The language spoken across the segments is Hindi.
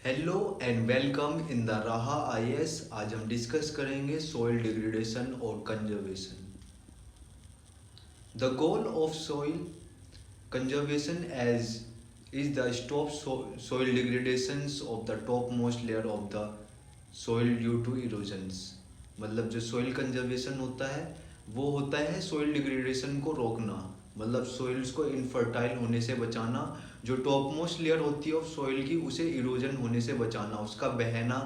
Hello and welcome in the Raha IAS. आज हम डिस्कस करेंगे सॉइल डिग्रेडेशन और conservation. The goal of soil conservation as is the stop soil degradations of the top most layer of the soil due to erosions. मतलब जो सॉइल कंजर्वेशन होता है वो होता है सॉइल डिग्रेडेशन को रोकना, मतलब सॉइल्स को इनफर्टाइल होने से बचाना। जो टॉप मोस्ट लेयर होती है ऑफ सॉइल की उसे इरोजन होने से बचाना, उसका बहना,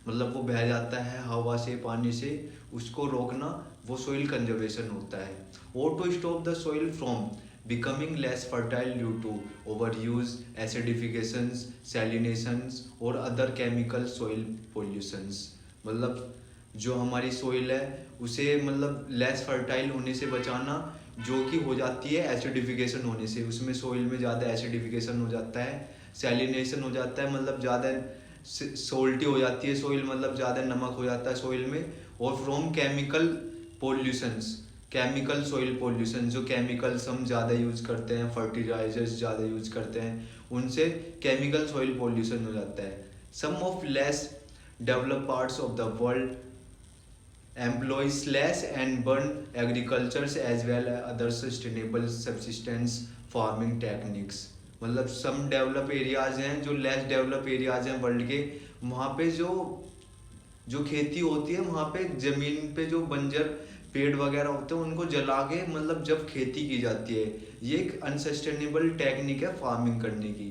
मतलब वो बह जाता है हवा से पानी से, उसको रोकना, वो सॉइल कंजर्वेशन होता है। और to stop the soil from becoming less fertile due to overuse, acidifications, salinations और other chemical soil pollutions। मतलब जो हमारी सोइल है उसे मतलब लेस फर्टाइल होने से बचाना, जो कि हो जाती है एसिडिफिकेशन होने से, उसमें सोइल में ज़्यादा एसिडिफिकेशन हो जाता है, सैलिनेशन हो जाता है, मतलब ज़्यादा सोल्टी हो जाती है सोइल, मतलब ज़्यादा नमक हो जाता है सोइल में। और from chemical pollutions, chemical soil pollution, जो केमिकल्स हम ज़्यादा यूज करते हैं, फर्टिलाइजर्स ज़्यादा यूज करते हैं, उनसे केमिकल सॉइल पोल्यूशन हो जाता है। Some of less develop parts of the world employ slash and burn agricultures as well as other sustainable subsistence farming techniques। मतलब सम डेवलप एरियाज हैं, जो लेस डेवलप एरियाज हैं वर्ल्ड के, वहाँ पे जो जो खेती होती है, वहाँ पे जमीन पे जो बंजर पेड़ वगैरह होते हैं उनको जला के मतलब जब खेती की जाती है, ये एक अनसस्टेनेबल टेक्निक है फार्मिंग करने की,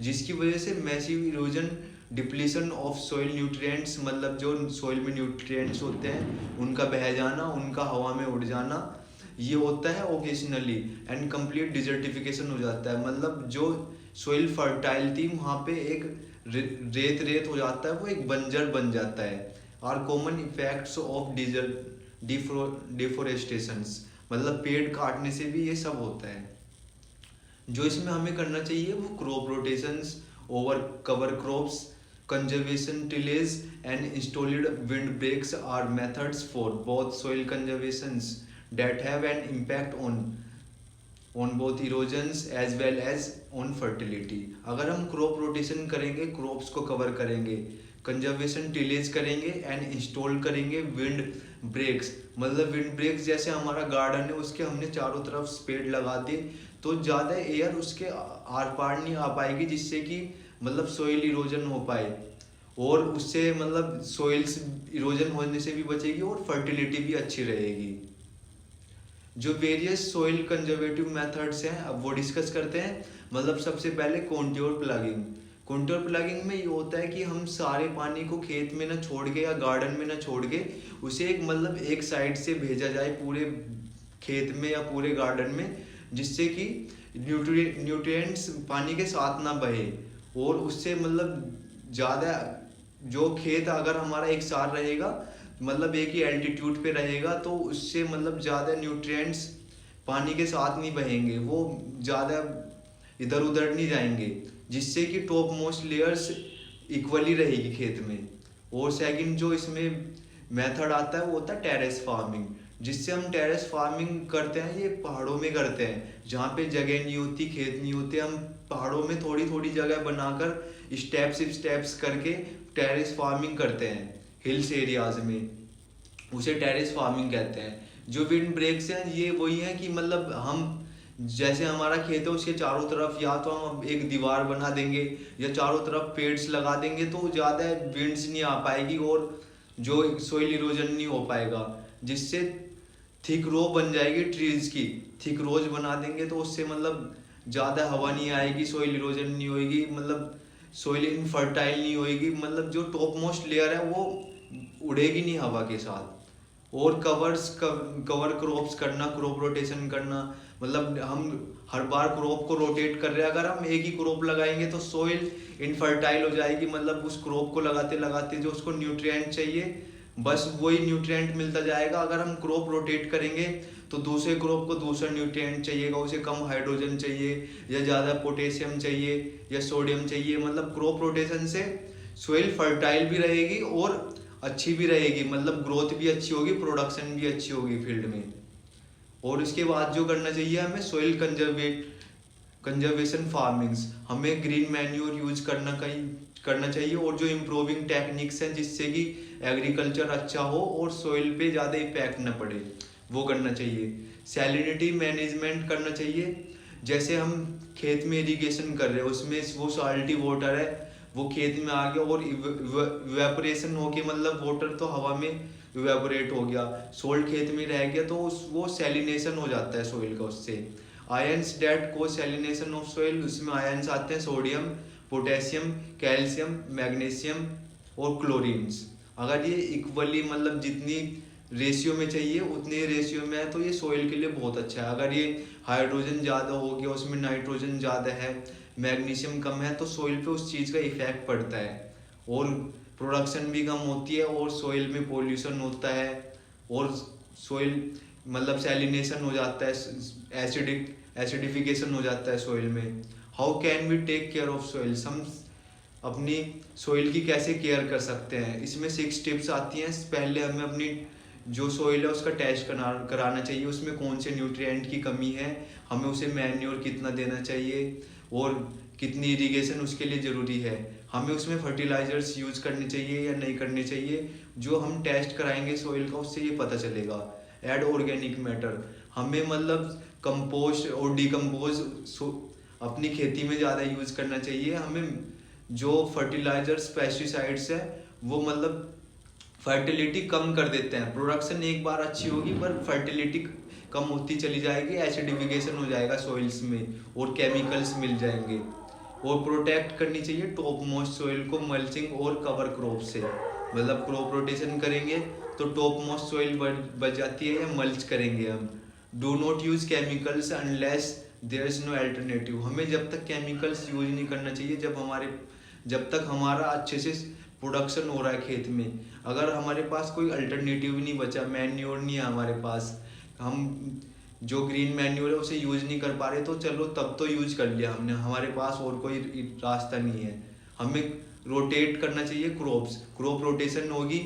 जिसकी वजह से massive erosion, depletion of soil nutrients, मतलब जो सॉइल में न्यूट्रिएंट्स होते हैं उनका बह जाना, उनका हवा में उड़ जाना, ये होता है ओकेजनली। एंड कंप्लीट डिजर्टिफिकेशन हो जाता है, मतलब जो सॉइल फर्टाइल थी वहाँ पे एक रेत रेत हो जाता है, वो एक बंजर बन जाता है। आर कॉमन इफेक्ट्स ऑफ डिफोरेस्टेशंस, मतलब पेड़ काटने से भी ये सब होता है। जो इसमें हमें करना चाहिए वो crop rotations, over cover crops, conservation tillage and installed windbreaks are methods for both soil conservations that have an impact on both erosions as well as on fertility। अगर हम क्रॉप रोटेशन करेंगे, क्रॉप्स को कवर करेंगे, कंजर्वेशन टिलेज करेंगे एंड इंस्टॉल करेंगे विंड ब्रेक्स, मतलब विंड ब्रेक्स जैसे हमारा गार्डन है उसके हमने चारों तरफ पेड़ लगा दिए तो ज़्यादा एयर उसके आर पार नहीं आ पाएगी, जिससे कि मतलब सोइल इरोजन हो पाए, और उससे मतलब सोइल्स इरोजन होने से भी बचेगी और फर्टिलिटी भी अच्छी रहेगी। जो वेरियस सोइल कंजर्वेटिव मेथड्स हैं अब वो डिस्कस करते हैं। मतलब सबसे पहले कॉन्ट्योर प्लगिंग। कॉन्ट्योर प्लगिंग में ये होता है कि हम सारे पानी को खेत में ना छोड़ के या गार्डन में ना छोड़ के उसे एक मतलब एक साइड से भेजा जाए पूरे खेत में या पूरे गार्डन में, जिससे कि न्यूट्रिएंट्स पानी के साथ ना बहे, और उससे मतलब ज़्यादा जो खेत अगर हमारा एक साथ रहेगा, मतलब एक ही एल्टीट्यूड पे रहेगा, तो उससे मतलब ज़्यादा न्यूट्रिएंट्स पानी के साथ नहीं बहेंगे, वो ज़्यादा इधर उधर नहीं जाएंगे, जिससे कि टॉप मोस्ट लेयर्स इक्वली रहेगी खेत में। और सेकंड जो इसमें मेथड आता है वो होता है टेरेस फार्मिंग, जिससे हम टेरेस फार्मिंग करते हैं, ये पहाड़ों में करते हैं जहाँ पे जगह नहीं होती, खेत नहीं होते, हम पहाड़ों में थोड़ी थोड़ी जगह बनाकर स्टेप्स करके टेरेस फार्मिंग करते हैं हिल्स एरियाज में, उसे टेरेस फार्मिंग कहते हैं। जो विंड ब्रेक्स हैं ये वही हैं कि मतलब हम जैसे हमारा खेत है उसके चारों तरफ या तो हम एक दीवार बना देंगे या चारों तरफ पेड्स लगा देंगे, तो ज़्यादा विंड्स नहीं आ पाएगी और जो सोइल इरोजन नहीं हो पाएगा, जिससे थिक रो बन जाएगी ट्रीज की। थिक रोज बना देंगे तो उससे मतलब ज़्यादा हवा नहीं आएगी, सोइल इरोजन नहीं होगी, मतलब सोइल इनफर्टाइल नहीं होगी, मतलब जो टॉप मोस्ट लेयर है वो उड़ेगी नहीं हवा के साथ। और कवर क्रॉप्स करना, क्रॉप रोटेशन करना, मतलब हम हर बार क्रॉप को रोटेट कर रहे हैं, अगर हम एक ही क्रॉप लगाएंगे तो सोइल इनफर्टाइल हो जाएगी, मतलब उस क्रॉप को लगाते लगाते जो उसको न्यूट्रिएंट चाहिए बस वही न्यूट्रिएंट मिलता जाएगा। अगर हम क्रॉप रोटेट करेंगे तो दूसरे क्रॉप को दूसरा न्यूट्रिएंट चाहिएगा, उसे कम हाइड्रोजन चाहिए या ज़्यादा पोटेशियम चाहिए या सोडियम चाहिए। मतलब क्रॉप रोटेशन से सोइल फर्टाइल भी रहेगी और अच्छी भी रहेगी, मतलब ग्रोथ भी अच्छी होगी, प्रोडक्शन भी अच्छी होगी फील्ड में। और इसके बाद जो करना चाहिए हमें सोइल कंजर्वेशन फार्मिंग्स, हमें ग्रीन मैन्योर यूज करना कहीं करना चाहिए, और जो इम्प्रूविंग टेक्निक्स हैं जिससे कि एग्रीकल्चर अच्छा हो और सॉइल पे ज़्यादा इफेक्ट ना पड़े, वो करना चाहिए। सैलिनिटी मैनेजमेंट करना चाहिए। जैसे हम खेत में इरिगेशन कर रहे हैं, उसमें वो साल्टी वाटर है वो खेत में आ गया और इवेपोरेशन हो के, मतलब वाटर तो हवा में इवेपोरेट हो गया, सोल्ट खेत में रह गया, तो वो सैलिनेशन हो जाता है सॉइल का उससे। आयंस डेट को सैलिनेशन ऑफ सॉइल, उसमें आयंस आते हैं सोडियम, पोटेशियम, कैल्शियम, मैग्नीशियम और क्लोरीन्स। अगर ये इक्वली, मतलब जितनी रेशियो में चाहिए उतने रेशियो में है तो ये सॉइल के लिए बहुत अच्छा है। अगर ये हाइड्रोजन ज़्यादा हो गया, उसमें नाइट्रोजन ज़्यादा है, मैग्नीशियम कम है, तो सॉइल पे उस चीज़ का इफेक्ट पड़ता है और प्रोडक्शन भी कम होती है और सॉइल में पोल्यूशन होता है और सॉइल मतलब सैलिनेशन हो जाता है, एसिडिफिकेशन हो जाता है सॉइल में। How can we take care of soil, हम अपनी सॉइल की कैसे केयर कर सकते हैं, इसमें 6 टिप्स आती हैं। पहले हमें अपनी जो सॉइल है उसका टेस्ट कराना चाहिए, उसमें कौन से न्यूट्रिएंट की कमी है, हमें उसे मैन्योर कितना देना चाहिए और कितनी इरिगेशन उसके लिए ज़रूरी है, हमें उसमें फर्टिलाइजर्स यूज़ करने चाहिए या नहीं करने चाहिए। जो हम टेस्ट कराएंगे सॉइल का उससे ये पता चलेगा। ऐड ऑर्गेनिक मैटर, हमें मतलब कंपोस्ट और डिकम्पोज अपनी खेती में ज़्यादा यूज़ करना चाहिए। हमें जो फर्टिलाइजर्स पेस्टिसाइड्स है वो मतलब फर्टिलिटी कम कर देते हैं, प्रोडक्शन एक बार अच्छी होगी पर फर्टिलिटी कम होती चली जाएगी, एसिडिफिकेशन हो जाएगा सॉइल्स में और केमिकल्स मिल जाएंगे। और प्रोटेक्ट करनी चाहिए टॉप मोस्ट सॉइल को मल्चिंग और कवर क्रॉप से, मतलब क्रॉप रोटेशन करेंगे तो टॉप मोस्ट सॉइल बच जाती है या मल्च करेंगे हम। Do not use chemicals unless there is no alternative, हमें जब तक केमिकल्स यूज नहीं करना चाहिए जब तक हमारा अच्छे से प्रोडक्शन हो रहा है खेत में। अगर हमारे पास कोई अल्टरनेटिव नहीं बचा, मैन्योर नहीं है हमारे पास, हम जो ग्रीन मैन्योर है उसे यूज नहीं कर पा रहे, तो चलो तब तो यूज कर लिया हमने, हमारे पास और कोई रास्ता नहीं है। हमें रोटेट करना चाहिए क्रॉप्स, क्रॉप रोटेशन होगी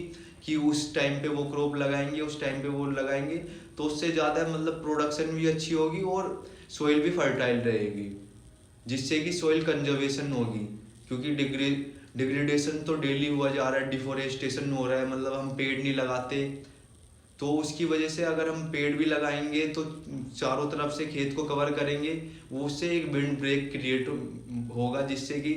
कि उस टाइम पे वो क्रॉप लगाएंगे, उस टाइम पे वो लगाएंगे, तो उससे ज़्यादा मतलब प्रोडक्शन भी अच्छी होगी और सोइल भी फर्टाइल रहेगी, जिससे कि सोइल कंजर्वेशन होगी। क्योंकि डिग्रेडेशन तो डेली हुआ जा रहा है, डिफोरेस्टेशन हो रहा है, मतलब हम पेड़ नहीं लगाते, तो उसकी वजह से अगर हम पेड़ भी लगाएंगे तो चारों तरफ से खेत को कवर करेंगे, वो उससे एक विंड ब्रेक क्रिएट होगा जिससे कि